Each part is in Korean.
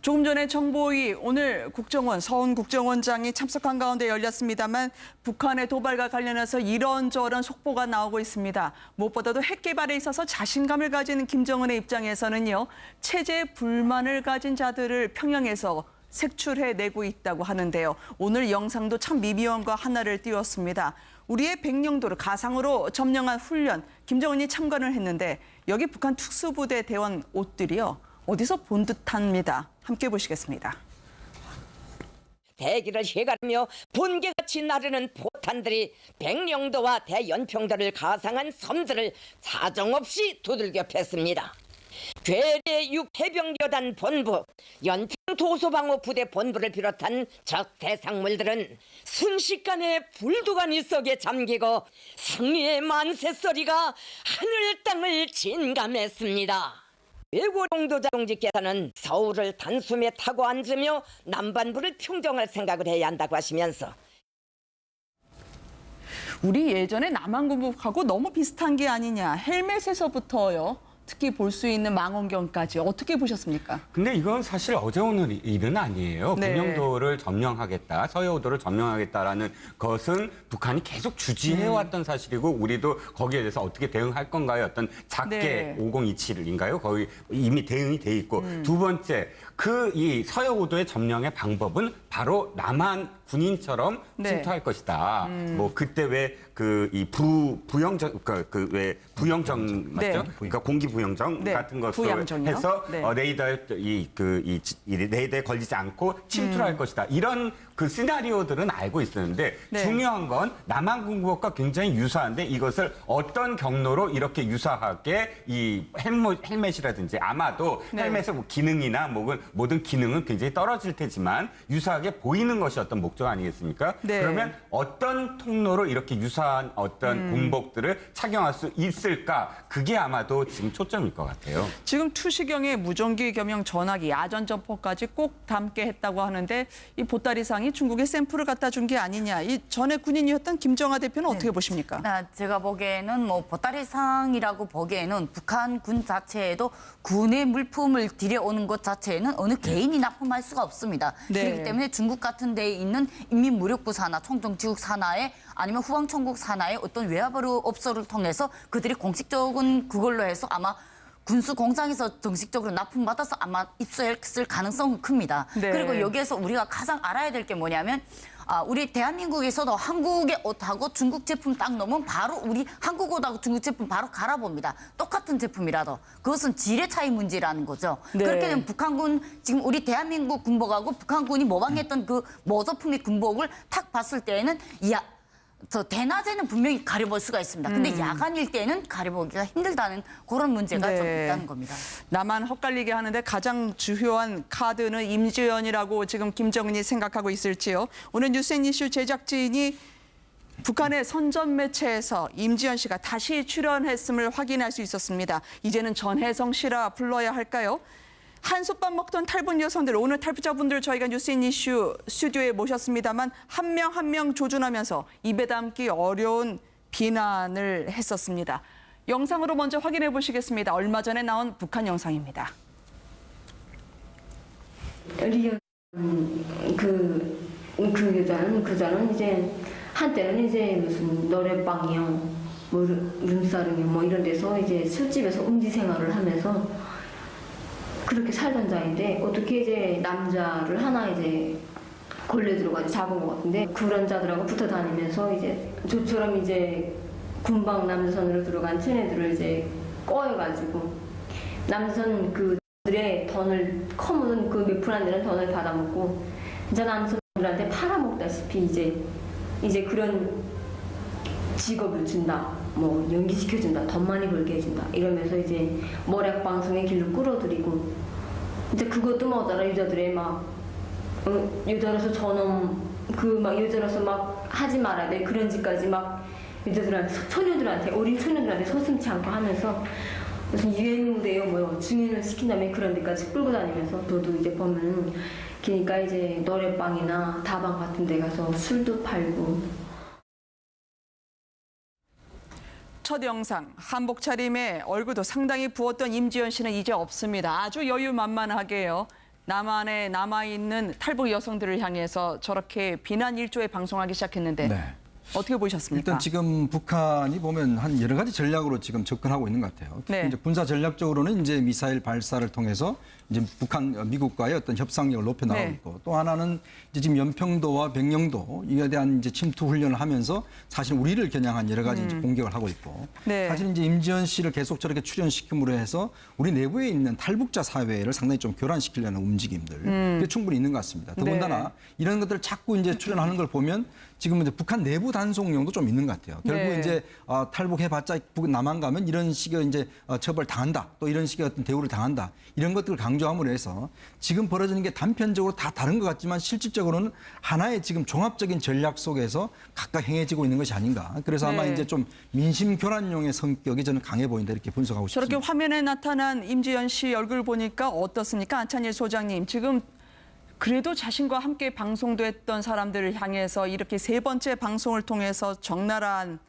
조금 전에 정보위 오늘 국정원 서훈 국정원장이 참석한 가운데 열렸습니다만 북한의 도발과 관련해서 이런저런 속보가 나오고 있습니다. 무엇보다도 핵 개발에 있어서 자신감을 가진 김정은의 입장에서는요. 체제 불만을 가진 자들을 평양에서 색출해내고 있다고 하는데요. 오늘 영상도 참 미묘한 거 하나를 띄웠습니다. 우리의 백령도를 가상으로 점령한 훈련, 김정은이 참관을 했는데 여기 북한 특수부대 대원 옷들이요. 어디서 본 듯합니다. 함께 보시겠습니다. 대기를 해가며 번개같이 나르는 포탄들이 백령도와 대연평도를 가상한 섬들을 사정없이 두들겨 팼습니다. 괴뢰 6해병여단 본부, 연평도소방호 부대 본부를 비롯한 적 대상물들은 순식간에 불두가니 속에 잠기고 승리의 만세소리가 하늘 땅을 진감했습니다. 외고용도 자동직께서는 서울을 단숨에 타고 앉으며 남반부를 평정할 생각을 해야 한다고 하시면서 우리 예전에 남한군북하고 너무 비슷한 게 아니냐. 헬멧에서부터요. 특히 볼 수 있는 망원경까지 어떻게 보셨습니까? 근데 이건 사실 어제 오늘 일은 아니에요. 네. 백령도를 점령하겠다, 서해오도를 점령하겠다라는 것은 북한이 계속 주지해왔던 사실이고 우리도 거기에 대해서 어떻게 대응할 건가요? 어떤 작게 네. 5027인가요? 거의 이미 대응이 돼 있고 두 번째 이 서해오도의 점령의 방법은 바로 남한 군인처럼 네. 침투할 것이다. 뭐 그때 왜 부영정 왜 부영정 네. 맞죠? 그러니까 공기 부영정 네. 같은 것으로 부양정이요? 해서 네. 레이더에 레이더에 걸리지 않고 침투를 할 것이다. 이런 그 시나리오들은 알고 있었는데 네. 중요한 건 남한 군부것과 굉장히 유사한데 이것을 어떤 경로로 이렇게 유사하게 이 헬멧이라든지 아마도 네. 헬멧의 뭐 기능이나 모든 기능은 굉장히 떨어질 테지만 유사하게 보이는 것이 어떤 목적 아니겠습니까? 네. 그러면 어떤 통로로 이렇게 유사한 어떤 군복들을 착용할 수 있을까? 그게 아마도 지금 초점일 것 같아요. 지금 투시경에 무전기 겸용 전화기, 야전 점퍼까지 꼭 담게 했다고 하는데 이 보따리상이 중국에 샘플을 갖다 준 게 아니냐. 이 전에 군인이었던 김정하 대표는 어떻게 보십니까? 제가 보기에는 뭐 보따리상이라고 보기에는 북한 군 자체에도 군의 물품을 들여오는 것 자체에는 어느 개인이 납품할 수가 없습니다. 네. 그렇기 때문에 중국 같은 데에 있는 인민무력부 산하, 총정지국 산하에 아니면 후방총국 산하의 어떤 외화업소를 통해서 그들이 공식적인 그걸로 해서 아마 군수 공장에서 정식적으로 납품받아서 아마 입수했을 가능성은 큽니다. 네. 그리고 여기에서 우리가 가장 알아야 될 게 뭐냐면 우리 대한민국에서도 한국의 옷하고 중국 제품 딱 넣으면 바로 우리 한국 옷하고 중국 제품 바로 갈아봅니다. 똑같은 제품이라도. 그것은 질의 차이 문제라는 거죠. 네. 그렇게 되면 북한군, 지금 우리 대한민국 군복하고 북한군이 모방했던 그 모조품의 군복을 탁 봤을 때에는 대낮에는 분명히 가려볼 수가 있습니다. 근데 야간일 때는 가려보기가 힘들다는 그런 문제가 네. 좀 있다는 겁니다. 나만 헛갈리게 하는데 가장 주요한 카드는 임지연이라고 지금 김정은이 생각하고 있을지요. 오늘 뉴스앤이슈 제작진이 북한의 선전 매체에서 임지연 씨가 다시 출연했음을 확인할 수 있었습니다. 이제는 전혜성 씨라 불러야 할까요? 한솥밥 먹던 탈북 여성들, 오늘 탈북자분들 저희가 뉴스앤이슈 스튜디오에 모셨습니다만 한 명 한 명 조준하면서 입에 담기 어려운 비난을 했었습니다. 영상으로 먼저 확인해 보시겠습니다. 얼마 전에 나온 북한 영상입니다. 리얼 그 여자는 이제 한때는 이제 무슨 노래방이요, 뭐 룸사롱이요, 뭐 이런 데서 이제 술집에서 음지 생활을 하면서 그렇게 살던 자인데 어떻게 이제 남자를 하나 이제 걸려 들어가지고 잡은 것 같은데 그런 자들하고 붙어 다니면서 이제 저처럼 이제 군방 남자선으로 들어간 체내들을 이제 꼬여가지고 남자선 그들의 돈을 커묻은 그 몇 푼 안 되는 돈을 받아먹고 이제 남자선들한테 팔아먹다시피 이제 그런 직업을 준다, 뭐 연기시켜준다, 돈 많이 벌게 해준다 이러면서 이제 모략 방송의 길로 끌어들이고 이제 그것도 모자라 여자들의 막 여자로서 저놈 막 여자로서 막 하지 말아야 돼 그런 짓까지 막 여자들한테 어린 초년들한테 서슴지 않고 하면서 무슨 유행 무대요 뭐 증인을 시킨 다음에 그런 데까지 끌고 다니면서 저도 이제 보면은 그러니까 이제 노래방이나 다방 같은 데 가서 술도 팔고. 첫 영상, 한복 차림에 얼굴도 상당히 부었던 임지연 씨는 이제 없습니다. 아주 여유만만하게요. 남한에 남아있는 탈북 여성들을 향해서 저렇게 비난 일조에 방송하기 시작했는데 네. 어떻게 보셨습니까? 일단 지금 북한이 보면 한 여러 가지 전략으로 지금 접근하고 있는 것 같아요. 특히 네. 이제 군사 전략적으로는 이제 미사일 발사를 통해서 이제 미국과의 어떤 협상력을 높여 나가고 네. 있고, 또 하나는 이제 지금 연평도와 백령도 이에 대한 이제 침투 훈련을 하면서 사실 우리를 겨냥한 여러 가지 이제 공격을 하고 있고, 네. 사실 이제 임지연 씨를 계속 저렇게 출연시킴으로 해서 우리 내부에 있는 탈북자 사회를 상당히 좀 교란시키려는 움직임들 그게 충분히 있는 것 같습니다. 더군다나 네. 이런 것들을 자꾸 이제 출연하는 걸 보면 지금 이제 북한 내부 단속용도 좀 있는 것 같아요. 결국 네. 이제 탈북해봤자 남한 가면 이런 식의 이제 처벌 당한다, 또 이런 식의 어떤 대우를 당한다, 이런 것들을 강조함으로 해서 지금 벌어지는 게 단편적으로 다 다른 것 같지만 실질적으로는 하나의 지금 종합적인 전략 속에서 각각 행해지고 있는 것이 아닌가. 그래서 아마 네. 이제 좀 민심 교란용의 성격이 저는 강해 보인다, 이렇게 분석하고 저렇게 싶습니다. 화면에 나타난 임지연 씨 얼굴 보니까 어떻습니까? 안찬일 소장님, 지금 그래도 자신과 함께 방송됐던 사람들을 향해서 이렇게 세 번째 방송을 통해서 적나라한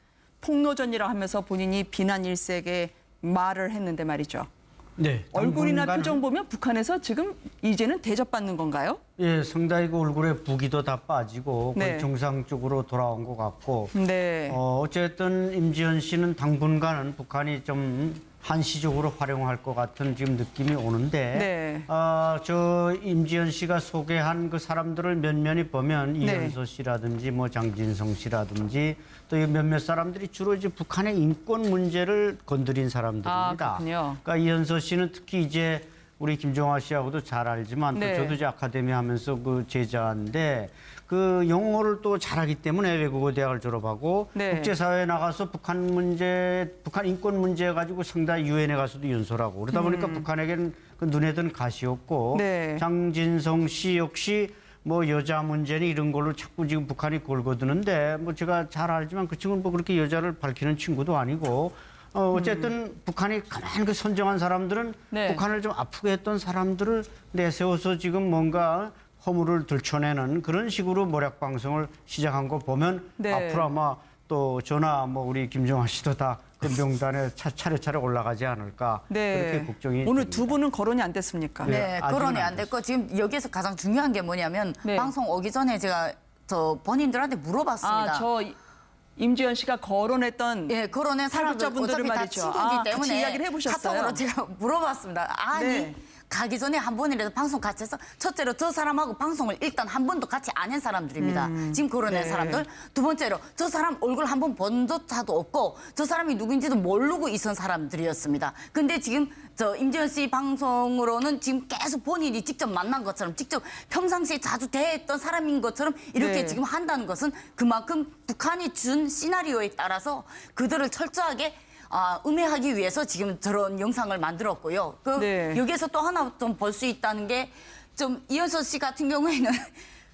폭로전이라 하면서 본인이 비난 일색에 말을 했는데 말이죠. 네. 얼굴이나 당분간은, 표정 보면 북한에서 지금 이제는 대접받는 건가요? 예, 상당히 그 얼굴에 부기도 다 빠지고 거의 네. 정상적으로 돌아온 것 같고 네. 어쨌든 임지연 씨는 당분간은 북한이 좀 한시적으로 활용할 것 같은 지금 느낌이 오는데 네. 저 임지연 씨가 소개한 그 사람들을 면면히 보면 네. 이현서 씨라든지 뭐 장진성 씨라든지 또 이 몇몇 사람들이 주로 이제 북한의 인권 문제를 건드린 사람들입니다. 그렇군요. 그러니까 이현서 씨는 특히 이제 우리 김종화 씨하고도 잘 알지만 네. 또 저도 이제 아카데미 하면서 그 제자인데 그 영어를 또 잘하기 때문에 외국어 대학을 졸업하고 네. 국제사회에 나가서 북한 문제, 북한 인권 문제 가지고 상당히 유엔에 가서도 연설하고 그러다 보니까 북한에게는 그 눈에 든 가시였고 네. 장진성 씨 역시 뭐 여자 문제는 이런 걸로 자꾸 지금 북한이 골거드는데 뭐 제가 잘 알지만 그 친구는 뭐 그렇게 여자를 밝히는 친구도 아니고 어쨌든 북한이 가만 그 선정한 사람들은 네. 북한을 좀 아프게 했던 사람들을 내세워서 지금 뭔가 허물을 들춰내는 그런 식으로 모략 방송을 시작한 거 보면 네. 앞으로 아마 또 저나 뭐 우리 김정아 씨도 다 그 명단에 차례차례 올라가지 않을까 그렇게 걱정이 오늘 됩니다. 두 분은 거론이 안 됐습니까? 네. 네, 아직은 거론이 안 안 됐고 지금 여기에서 가장 중요한 게 뭐냐면 네. 방송 오기 전에 제가 저 본인들한테 물어봤습니다. 저 임지연 씨가 거론했던 예, 거론의 사람들 탈북자분들을 어차피 다 말이죠. 친구이기 같이 때문에 이야기를 해보셨어요? 카톡으로 제가 물어봤습니다. 아니 네. 가기 전에 한 번이라도 방송 같이 해서 첫째로 저 사람하고 방송을 일단 한 번도 같이 안 한 사람들입니다. 지금 거론한 네. 사람들. 두 번째로 저 사람 얼굴 한 번 본 조차도 없고 저 사람이 누구인지도 모르고 있던 사람들이었습니다. 근데 지금 저 임지연 씨 방송으로는 지금 계속 본인이 직접 만난 것처럼 직접 평상시에 자주 대했던 사람인 것처럼 이렇게 네. 지금 한다는 것은 그만큼 북한이 준 시나리오에 따라서 그들을 철저하게 음해하기 위해서 지금 저런 영상을 만들었고요. 네. 여기에서 또 하나 좀 볼 수 있다는 게 좀 이현서 씨 같은 경우에는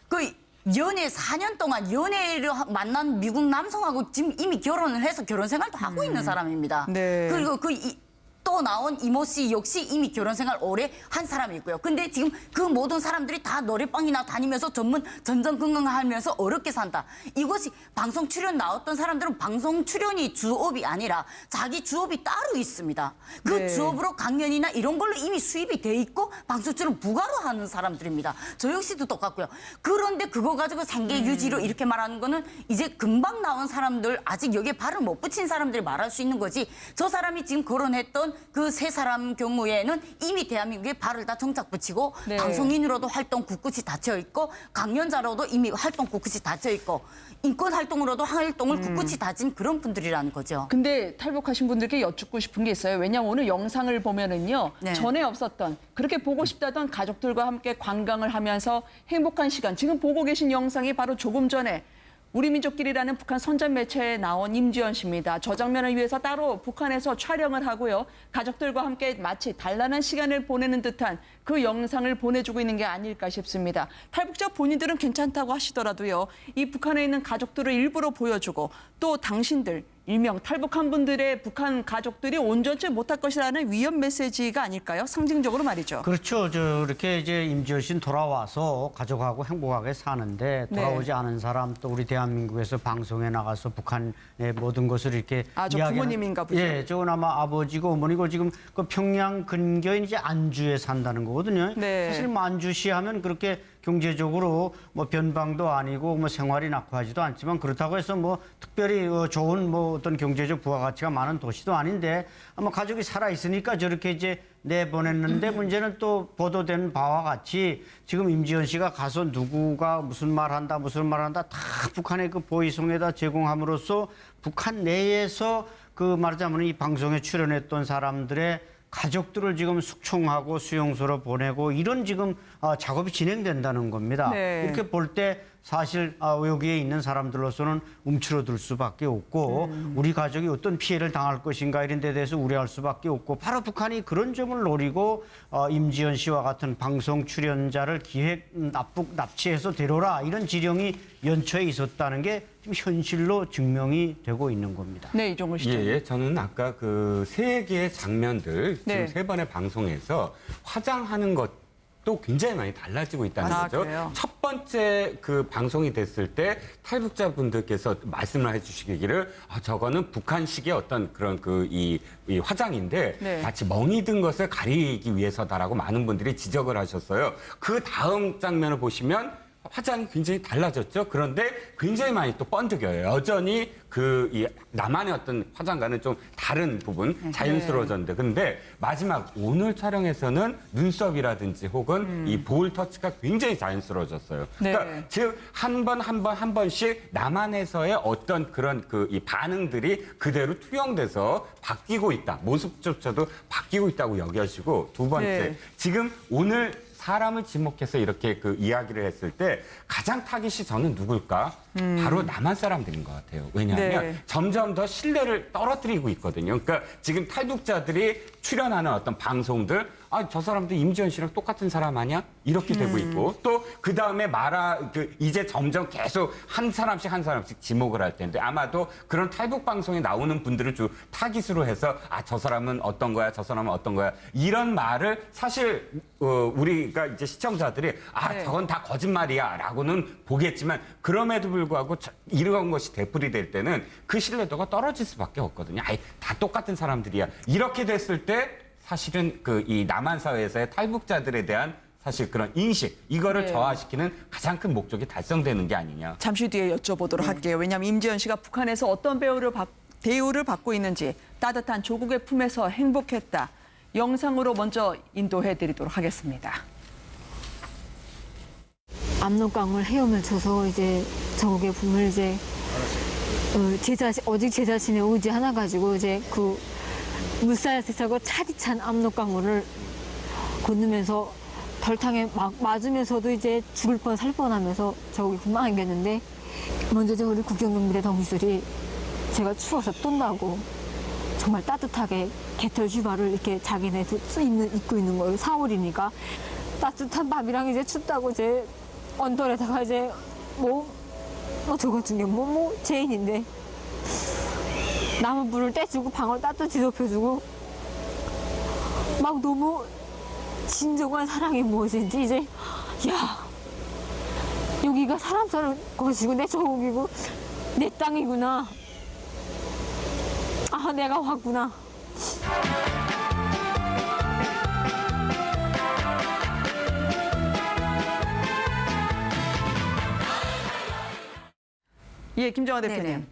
그 연애 4년 동안 연애를 만난 미국 남성하고 지금 이미 결혼을 해서 결혼 생활도 하고 있는 사람입니다. 네. 그리고 또 나온 이모 씨 역시 이미 결혼 생활 오래 한 사람이 있고요. 근데 지금 그 모든 사람들이 다 노래방이나 다니면서 전전긍긍하면서 어렵게 산다. 이것이 방송 출연 나왔던 사람들은 방송 출연이 주업이 아니라 자기 주업이 따로 있습니다. 그 네. 주업으로 강연이나 이런 걸로 이미 수입이 돼 있고 방송 출연 부가로 하는 사람들입니다. 저 역시도 똑같고요. 그런데 그거 가지고 생계 유지로 이렇게 말하는 거는 이제 금방 나온 사람들 아직 여기에 발을 못 붙인 사람들이 말할 수 있는 거지. 저 사람이 지금 거론했던 그 세 사람 경우에는 이미 대한민국에 발을 다 정착 붙이고 네. 방송인으로도 활동 굳굳이 닫혀 있고 강연자로도 이미 활동 굳굳이 닫혀 있고 인권 활동으로도 활동을 굳굳이 다진 그런 분들이라는 거죠. 근데 탈북하신 분들께 여쭙고 싶은 게 있어요. 왜냐하면 오늘 영상을 보면은요. 네. 전에 없었던 그렇게 보고 싶다던 가족들과 함께 관광을 하면서 행복한 시간. 지금 보고 계신 영상이 바로 조금 전에 우리 민족끼리라는 북한 선전 매체에 나온 임지연 씨입니다. 저 장면을 위해서 따로 북한에서 촬영을 하고요. 가족들과 함께 마치 단란한 시간을 보내는 듯한 그 영상을 보내주고 있는 게 아닐까 싶습니다. 탈북자 본인들은 괜찮다고 하시더라도요. 이 북한에 있는 가족들을 일부러 보여주고 또 당신들 일명 탈북한 분들의 북한 가족들이 온전치 못할 것이라는 위험 메시지가 아닐까요? 상징적으로 말이죠. 그렇죠. 이렇게 이제 임지연 씨는 돌아와서 가족하고 행복하게 사는데 돌아오지 않은 사람 또 우리 대한민국에서 방송에 나가서 북한의 모든 것을 이렇게 저 부모님인가 보죠. 예, 저건 아마 아버지고 어머니고 지금 그 평양 근교인 이제 안주에 산다는 거거든요. 네. 사실 뭐 안주시 하면 그렇게 경제적으로 뭐 변방도 아니고 뭐 생활이 낙후하지도 않지만 그렇다고 해서 뭐 특별히 좋은 뭐 어떤 경제적 부가가치가 많은 도시도 아닌데 아마 가족이 살아 있으니까 저렇게 이제 내보냈는데 문제는 또 보도된 바와 같이 지금 임지연 씨가 가서 누구가 무슨 말 한다 다 북한의 그 보이송에다 제공함으로써 북한 내에서 그 말하자면 이 방송에 출연했던 사람들의 가족들을 지금 숙청하고 수용소로 보내고 이런 지금 작업이 진행된다는 겁니다. 네. 이렇게 볼 때 사실 여기에 있는 사람들로서는 움츠러들 수밖에 없고 우리 가족이 어떤 피해를 당할 것인가 이런 데 대해서 우려할 수밖에 없고 바로 북한이 그런 점을 노리고 임지연 씨와 같은 방송 출연자를 납치해서 데려라 이런 지령이 연초에 있었다는 게 지금 현실로 증명이 되고 있는 겁니다. 네, 이종훈 씨죠. 예, 저는 아까 그 세 개의 장면들 네. 지금 세 번의 방송에서 화장하는 것도 굉장히 많이 달라지고 있다는 거죠. 그래요? 첫 번째 그 방송이 됐을 때 탈북자분들께서 말씀을 해주시기를 저거는 북한식의 어떤 그런 이 화장인데 네. 마치 멍이 든 것을 가리기 위해서다라고 많은 분들이 지적을 하셨어요. 그 다음 장면을 보시면 화장이 굉장히 달라졌죠. 그런데 굉장히 많이 또 번득여요. 여전히 이 나만의 어떤 화장과는 좀 다른 부분 자연스러워졌는데 근데 마지막 오늘 촬영에서는 눈썹이라든지 혹은 이 볼 터치가 굉장히 자연스러워졌어요. 네. 그러니까 즉 한 번씩 나만에서의 어떤 그런 이 반응들이 그대로 투영돼서 바뀌고 있다. 모습조차도 바뀌고 있다고 여겨지고 두 번째 네. 지금 오늘 사람을 지목해서 이렇게 그 이야기를 했을 때 가장 타깃이 저는 누굴까? 바로 남한 사람들인 것 같아요. 왜냐하면 네. 점점 더 신뢰를 떨어뜨리고 있거든요. 그러니까 지금 탈북자들이 출연하는 어떤 방송들, 저 사람도 임지연 씨랑 똑같은 사람 아니야? 이렇게 되고 있고 또 그 다음에 이제 점점 계속 한 사람씩 지목을 할 텐데 아마도 그런 탈북 방송에 나오는 분들을 주 타깃으로 해서 저 사람은 어떤 거야, 저 사람은 어떤 거야 이런 말을 사실 우리가 이제 시청자들이 네. 저건 다 거짓말이야라고는 보겠지만 그럼에도 불구하고 이런 것이 되풀이 될 때는 그 신뢰도가 떨어질 수밖에 없거든요. 다 똑같은 사람들이야. 이렇게 됐을 때 사실은 이 남한 사회에서의 탈북자들에 대한 사실 그런 인식 이거를 네. 저하시키는 가장 큰 목적이 달성되는 게 아니냐. 잠시 뒤에 여쭤보도록 할게요. 왜냐하면 임지연 씨가 북한에서 어떤 대우를 받고 있는지 따뜻한 조국의 품에서 행복했다. 영상으로 먼저 인도해드리도록 하겠습니다. 압록강을 헤엄을 쳐서 이제 저국의 품을 이제 오직 제 자신의 의지 하나 가지고 이제 그 물살세차고 차디찬 압록강물을 건너면서 덜탕에 막 맞으면서도 이제 죽을 뻔 살 뻔하면서 저기 금방 안겼는데 먼저 저 우리 국경경비대 동기들이 제가 추워서 똠다고 정말 따뜻하게 개털 쥐발을 이렇게 자기네 입고 있는 거예요. 4월이니까 따뜻한 밥이랑 이제 춥다고 이제 언더에다가 이제 저 같은 게 죄인인데 나무불을 떼주고 방을 따뜻히 덮여주고 막 너무 진정한 사랑이 무엇인지 이제 여기가 사람 사는 것이고 내 조국이고 내 땅이구나. 내가 왔구나. 예, 김정아 대표님. 네네.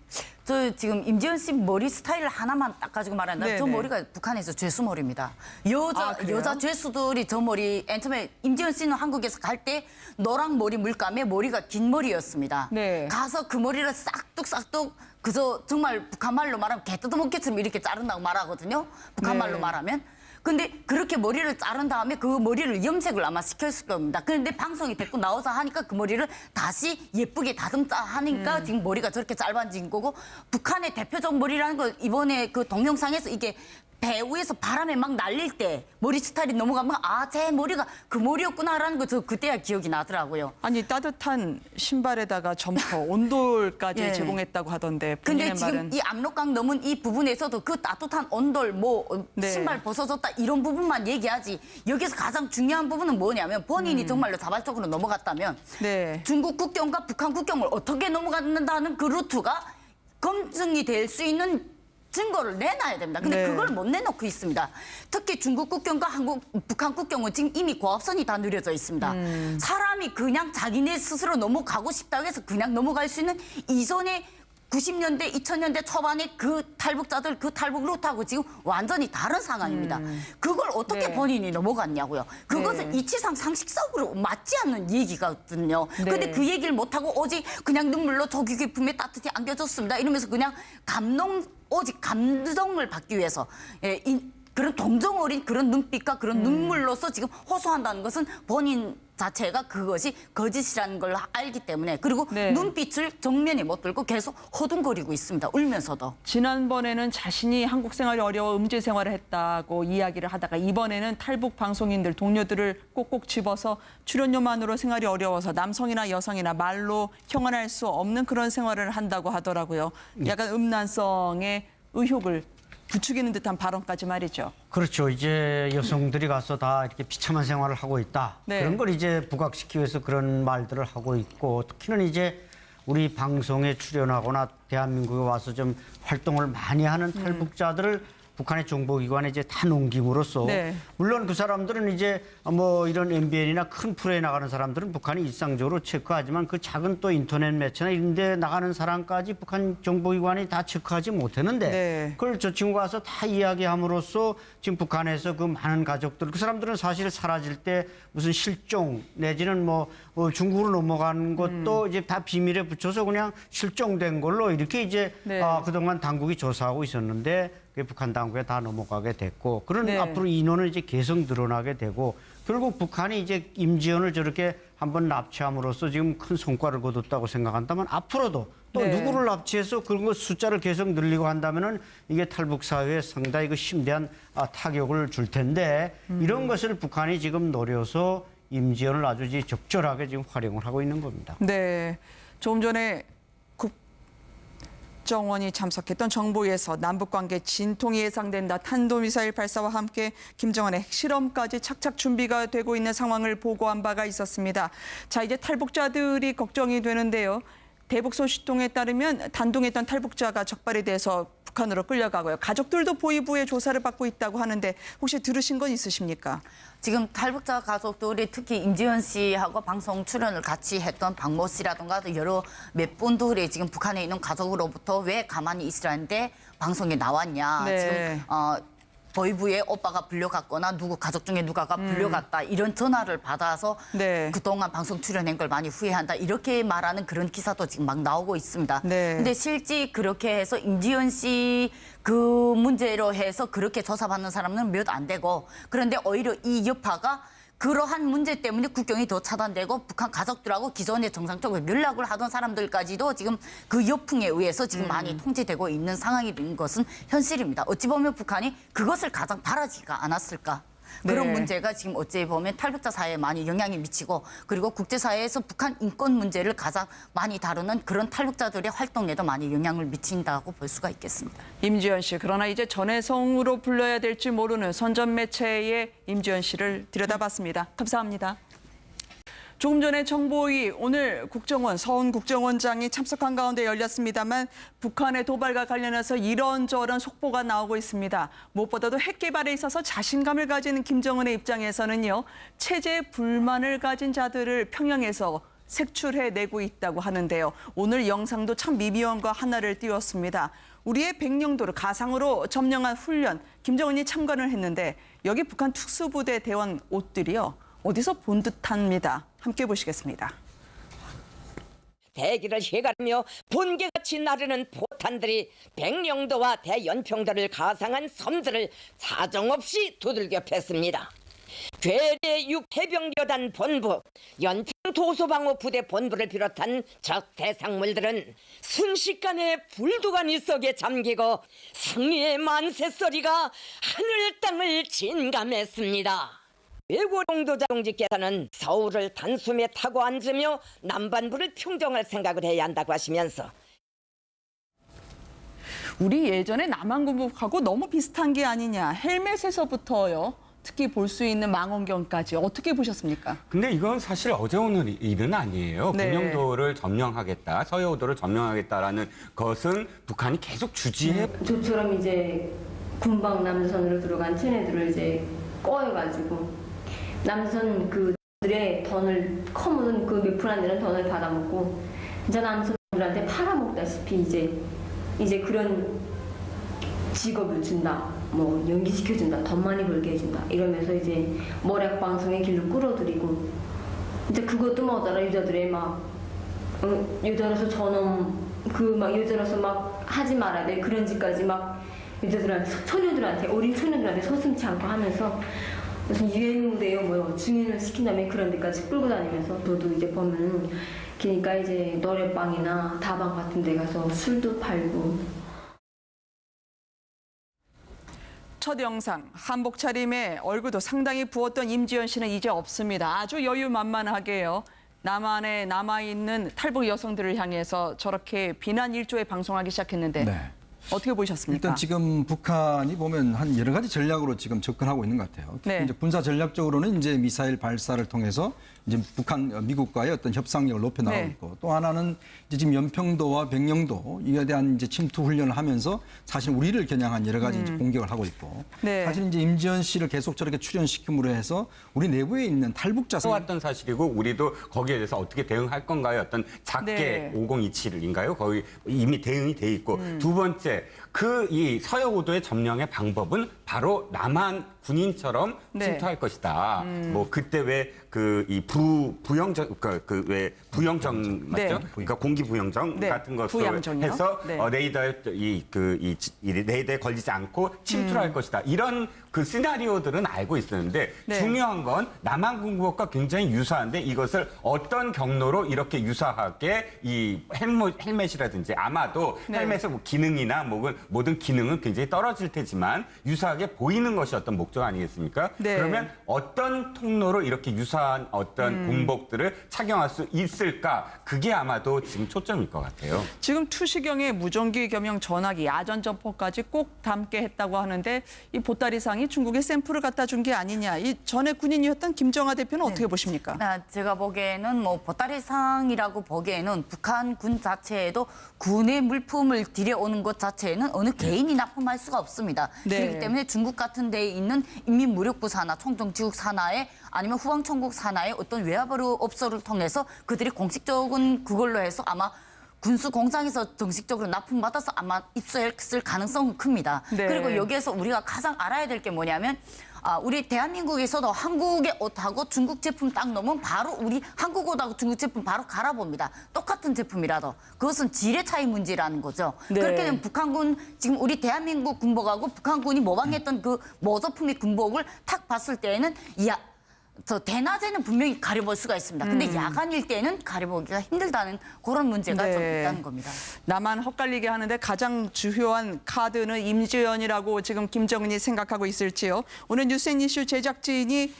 저 지금 임지연 씨 머리 스타일을 하나만 딱 가지고 말한다면 저 네네. 머리가 북한에서 죄수 머리입니다. 그래요? 여자 죄수들이 저 머리 처음에 임지연 씨는 한국에서 갈 때 노랑 머리 물감에 머리가 긴 머리였습니다. 네. 가서 그 머리를 싹둑 그저 정말 북한 말로 말하면 개 뜯어먹기처럼 이렇게 자른다고 말하거든요. 북한 네. 말로 말하면. 근데 그렇게 머리를 자른 다음에 그 머리를 염색을 아마 시켰을 겁니다. 그런데 방송이 됐고 나와서 하니까 그 머리를 다시 예쁘게 다듬자 하니까 지금 머리가 저렇게 짧아진 거고 북한의 대표적 머리라는 거 이번에 그 동영상에서 이게 배 위에서 바람에 막 날릴 때 머리 스타일이 넘어가면 아, 제 머리가 그 머리였구나라는 거 저 그때야 기억이 나더라고요. 아니 따뜻한 신발에다가 점퍼, 온돌까지 예. 제공했다고 하던데 근데 본인의 지금 말은 이 압록강 넘은 이 부분에서도 그 따뜻한 온돌 네. 신발 벗어졌다 이런 부분만 얘기하지 여기서 가장 중요한 부분은 뭐냐면 본인이 정말로 자발적으로 넘어갔다면 네. 중국 국경과 북한 국경을 어떻게 넘어간다는 그 루트가 검증이 될 수 있는 증거를 내놔야 됩니다. 근데 네. 그걸 못 내놓고 있습니다. 특히 중국 국경과 북한 국경은 지금 이미 고압선이 다 느려져 있습니다. 사람이 그냥 자기네 스스로 넘어가고 싶다고 해서 그냥 넘어갈 수 있는 이전에 90년대, 2000년대 초반에 그 탈북자들, 그 탈북 루트하고 지금 완전히 다른 상황입니다. 그걸 어떻게 네. 본인이 넘어갔냐고요. 그것은 네. 이치상 상식적으로 맞지 않는 얘기거든요. 네. 근데 그 얘기를 못하고 오직 그냥 눈물로 조기 기품에 따뜻히 안겨줬습니다. 이러면서 그냥 오직 감동을 받기 위해서 그런 동정 어린 그런 눈빛과 그런 눈물로서 지금 호소한다는 것은 본인 자체가 그것이 거짓이라는 걸 알기 때문에 그리고 네. 눈빛을 정면에 못 들고 계속 허둥거리고 있습니다. 울면서도. 지난번에는 자신이 한국 생활이 어려워 음지 생활을 했다고 이야기를 하다가 이번에는 탈북 방송인들 동료들을 꼭꼭 집어서 출연료만으로 생활이 어려워서 남성이나 여성이나 말로 형언할 수 없는 그런 생활을 한다고 하더라고요. 약간 음란성의 의혹을 부추기는 듯한 발언까지 말이죠. 그렇죠. 이제 여성들이 가서 다 이렇게 비참한 생활을 하고 있다. 네. 그런 걸 이제 부각시키기 위해서 그런 말들을 하고 있고 특히는 이제 우리 방송에 출연하거나 대한민국에 와서 좀 활동을 많이 하는 탈북자들을 북한의 정보기관에 이제 다 넘김으로써 네. 물론 그 사람들은 이제 뭐 이런 MBN이나 큰 프로에 나가는 사람들은 북한이 일상적으로 체크하지만 그 작은 또 인터넷 매체나 이런 데 나가는 사람까지 북한 정보기관이 다 체크하지 못했는데 네. 그걸 저 친구가 와서 다 이야기함으로써 지금 북한에서 그 많은 가족들 그 사람들은 사실 사라질 때 무슨 실종 내지는 뭐 중국으로 넘어간 것도 이제 다 비밀에 붙여서 그냥 실종된 걸로 이렇게 이제 네. 그동안 당국이 조사하고 있었는데 그게 북한 당국에 다 넘어가게 됐고 그런 네. 앞으로 인원은 이제 계속 늘어나게 되고 결국 북한이 이제 임지연을 저렇게 한번 납치함으로써 지금 큰 성과를 거뒀다고 생각한다면 앞으로도 또 네. 누구를 납치해서 그런 거 숫자를 계속 늘리고 한다면은 이게 탈북 사회에 상당히 그 심대한 타격을 줄 텐데 이런 것을 북한이 지금 노려서 임지연을 아주 적절하게 지금 활용을 하고 있는 겁니다. 네, 조금 전에 국정원이 참석했던 정보위에서 남북관계 진통이 예상된다. 탄도미사일 발사와 함께 김정은의 핵실험까지 착착 준비가 되고 있는 상황을 보고한 바가 있었습니다. 자, 이제 탈북자들이 걱정이 되는데요. 대북 소식통에 따르면 단둥했던 탈북자가 적발이 돼서 북한으로 끌려가고요. 가족들도 보위부의 조사를 받고 있다고 하는데 혹시 들으신 건 있으십니까? 지금 탈북자 가족들이 특히 임지연 씨하고 방송 출연을 같이 했던 박모 씨라든가 여러 몇 분들이 지금 북한에 있는 가족으로부터 왜 가만히 있으라는데 방송에 나왔냐. 네. 지금 보위부에 오빠가 불려갔거나 누구 가족 중에 누가가 불려갔다 이런 전화를 받아서 네. 그동안 방송 출연한 걸 많이 후회한다 이렇게 말하는 그런 기사도 지금 막 나오고 있습니다. 네. 근데 실제 그렇게 해서 임지연 씨 그 문제로 해서 그렇게 조사받는 사람은 몇 안 되고 그런데 오히려 이 여파가 그러한 문제 때문에 국경이 더 차단되고 북한 가족들하고 기존에 정상적으로 연락을 하던 사람들까지도 지금 그 여풍에 의해서 지금 많이 통제되고 있는 상황이 된 것은 현실입니다. 어찌 보면 북한이 그것을 가장 바라지가 않았을까. 그런 네. 문제가 지금 어찌 보면 탈북자 사회에 많이 영향이 미치고 그리고 국제사회에서 북한 인권 문제를 가장 많이 다루는 그런 탈북자들의 활동에도 많이 영향을 미친다고 볼 수가 있겠습니다. 임지연 씨, 그러나 이제 전해성으로 불러야 될지 모르는 선전 매체의 임지연 씨를 들여다봤습니다. 감사합니다. 조금 전에 정보위 오늘 국정원 서훈 국정원장이 참석한 가운데 열렸습니다만 북한의 도발과 관련해서 이런저런 속보가 나오고 있습니다. 무엇보다도 핵 개발에 있어서 자신감을 가진 김정은의 입장에서는요. 체제 불만을 가진 자들을 평양에서 색출해내고 있다고 하는데요. 오늘 영상도 참 미묘한 거 하나를 띄웠습니다. 우리의 백령도를 가상으로 점령한 훈련, 김정은이 참관을 했는데 여기 북한 특수부대 대원 옷들이요. 어디서 본 듯합니다. 함께 보시겠습니다. 대기를 해가며 번개같이 나르는 포탄들이 백령도와 대연평도를 가상한 섬들을 사정없이 두들겨 팼습니다. 괴뢰 육해병여단 본부, 연평 도소방어 부대 본부를 비롯한 적 대상물들은 순식간에 불두가니 속에 잠기고 승리의 만세소리가 하늘 땅을 진감했습니다. 외고 동도자 동지께서는 서울을 단숨에 타고 앉으며 남반부를 평정할 생각을 해야 한다고 하시면서 우리 예전에 남한군국하고 너무 비슷한 게 아니냐. 헬멧에서부터요. 특히 볼 수 있는 망원경까지 어떻게 보셨습니까? 근데 이건 사실 어제 오늘 일은 아니에요. 네. 군영도를 점령하겠다, 서해오도를 점령하겠다라는 것은 북한이 계속 주지해. 저처럼 이제 군방 남선으로 들어간 쟤네들을 이제 꺼여가지고 남선 그들의 던을 커묻은 그 몇 푼 안 되는 던을 받아먹고 이제 남선들한테 팔아먹다시피 이제 그런 직업을 준다, 뭐 연기시켜준다, 돈 많이 벌게 해준다 이러면서 이제 모략 방송의 길로 끌어들이고 이제 그것도 모자라 여자들의 막 여자로서 저놈 막 여자로서 막 하지 말아야 돼 그런 짓까지 막 여자들한테 처녀들한테 어린 처녀들한테 서슴지 않고 하면서 무슨 유행 무대요 뭐 중인을 시킨 다음에 그런 데까지 끌고 다니면서 저도 이제 보면 그러니까 이제 노래방이나 다방 같은 데 가서 술도 팔고. 첫 영상, 한복 차림에 얼굴도 상당히 부었던 임지연 씨는 이제 없습니다. 아주 여유만만하게요. 남한에 남아있는 탈북 여성들을 향해서 저렇게 비난 일조에 방송하기 시작했는데 네. 어떻게 보셨습니까? 일단 지금 북한이 보면 한 여러 가지 전략으로 지금 접근하고 있는 것 같아요. 특히 네. 이제 군사 전략적으로는 이제 미사일 발사를 통해서 이제 미국과의 어떤 협상력을 높여 나가고 네. 있고 또 하나는 이제 지금 연평도와 백령도 이에 대한 이제 침투 훈련을 하면서 사실 우리를 겨냥한 여러 가지 이제 공격을 하고 있고 네. 사실 이제 임지연 씨를 계속 저렇게 출연시킴으로 해서 우리 내부에 있는 탈북자 왔던 사실이고 우리도 거기에 대해서 어떻게 대응할 건가요? 어떤 작게 네. 5027인가요? 거의 이미 대응이 돼 있고 두 번째 이 서해오도의 점령의 방법은 바로 남한 군인처럼 네. 침투할 것이다. 뭐 그때 왜 이 부영정 왜 부영정 네. 맞죠? 그러니까 공기 부영정 네. 같은 것을 부양정이요? 해서 네. 레이더에 이 레이더에 걸리지 않고 침투를 할 것이다. 이런 그 시나리오들은 알고 있었는데 네. 중요한 건 남한 군국과 굉장히 유사한데 이것을 어떤 경로로 이렇게 유사하게 이 헬멧이라든지 아마도 네. 헬멧의 뭐 기능이나 모든 기능은 굉장히 떨어질 테지만 유사하게 보이는 것이 어떤 목적 아니겠습니까? 네. 그러면 어떤 통로로 이렇게 유사한 어떤 군복들을 착용할 수 있을까? 그게 아마도 지금 초점일 것 같아요. 지금 투시경에 무전기 겸용 전화기, 야전 점퍼까지 꼭 담게 했다고 하는데 이 보따리상이 중국에 샘플을 갖다 준 게 아니냐. 이 전에 군인이었던 김정하 대표는 어떻게 보십니까? 제가 보기에는 뭐 보따리상이라고 보기에는 북한 군 자체에도 군의 물품을 들여오는 것 자체에는 어느 개인이 납품할 수가 없습니다. 네. 그렇기 때문에 중국 같은 데에 있는 인민무력부 산하, 총정지국 산하에 아니면 후방천국 산하의 어떤 외화업소를 통해서 그들이 공식적인 그걸로 해서 아마 군수 공장에서 정식적으로 납품받아서 아마 입수했을 가능성은 큽니다. 네. 그리고 여기에서 우리가 가장 알아야 될 게 뭐냐면 우리 대한민국에서도 한국의 옷하고 중국 제품 딱 넣으면 바로 우리 한국 옷하고 중국 제품 바로 갈아봅니다. 똑같은 제품이라도. 그것은 질의 차이 문제라는 거죠. 네. 그렇게 되면 북한군, 지금 우리 대한민국 군복하고 북한군이 모방했던 그 모조품의 군복을 탁 봤을 때에는 저 대낮에는 분명히 가려볼 수가 있습니다. 근데 야간일 때는 가려보기가 힘들다는 그런 문제가 네. 좀 있다는 겁니다. 나만 헛갈리게 하는데 가장 주요한 카드는 임지연이라고 지금 김정은이 생각하고 있을지요. 오늘 뉴스앤 이슈 제작진이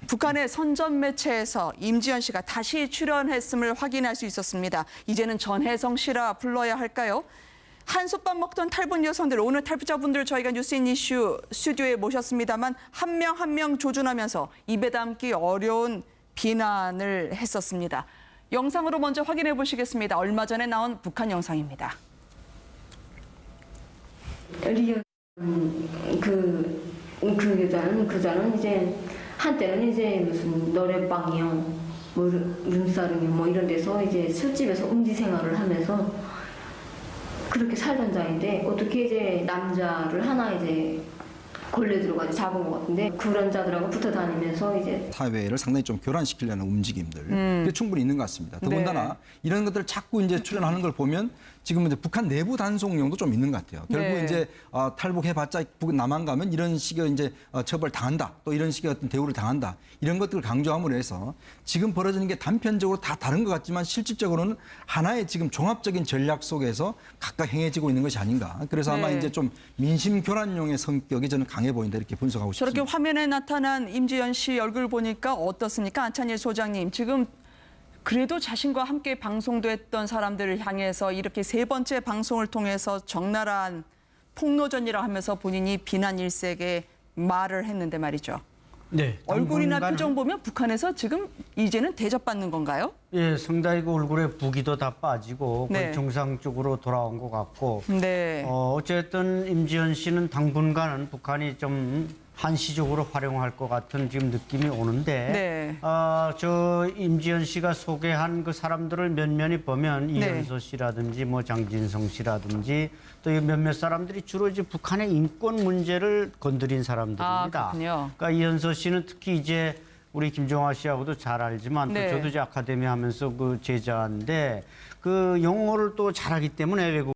북한의 선전 매체에서 임지연 씨가 다시 출연했음을 확인할 수 있었습니다. 이제는 전혜성 씨라 불러야 할까요? 한솥밥 먹던 탈북 여성들, 오늘 탈북자분들 저희가 뉴스앤 이슈 스튜디오에 모셨습니다만 한 명 한 명 조준하면서 입에 담기 어려운 비난을 했었습니다. 영상으로 먼저 확인해 보시겠습니다. 얼마 전에 나온 북한 영상입니다. 리얼 그 여자는 이제 한때는 이제 무슨 노래방이요, 뭐 룸사롱이요, 뭐 이런 데서 이제 술집에서 음지 생활을 하면서 그렇게 살던 자인데 어떻게 이제 남자를 하나 이제 걸려 들어가지고 잡은 것 같은데 그런 자들하고 붙어 다니면서 이제 사회를 상당히 좀 교란시키려는 움직임들 그게 충분히 있는 것 같습니다. 더군다나 네. 이런 것들을 자꾸 이제 출연하는 걸 보면 지금 이제 북한 내부 단속용도 좀 있는 것 같아요. 결국 네. 이제 탈북해봤자 남한 가면 이런 식의 이제 처벌 당한다, 또 이런 식의 어떤 대우를 당한다 이런 것들을 강조함으로 해서 지금 벌어지는 게 단편적으로 다 다른 것 같지만 실질적으로는 하나의 지금 종합적인 전략 속에서 각각 행해지고 있는 것이 아닌가. 그래서 아마 네. 이제 좀 민심 교란용의 성격이 저는 강해 보인다 이렇게 분석하고 싶습니다. 저렇게 화면에 나타난 임지연 씨 얼굴 보니까 어떻습니까? 안찬일 소장님, 지금 그래도 자신과 함께 방송도 했던 사람들을 향해서 이렇게 세 번째 방송을 통해서 적나라한 폭로전이라 하면서 본인이 비난 일색의 말을 했는데 말이죠. 네. 얼굴이나 당분간은 표정 보면 북한에서 지금 이제는 대접받는 건가요? 예, 상당히 그 얼굴에 부기도 다 빠지고 거의 네. 정상적으로 돌아온 것 같고 네. 어쨌든 임지연 씨는 당분간은 북한이 좀 한시적으로 활용할 것 같은 지금 느낌이 오는데 네. 저 임지연 씨가 소개한 그 사람들을 면면히 보면 네. 이현서 씨라든지 뭐 장진성 씨라든지 또 이 몇몇 사람들이 주로 이제 북한의 인권 문제를 건드린 사람들입니다. 그렇군요. 그러니까 이현서 씨는 특히 이제 우리 김종화 씨하고도 잘 알지만 네. 또 저도 이제 아카데미 하면서 그 제자인데 그 영어를 또 잘하기 때문에 외국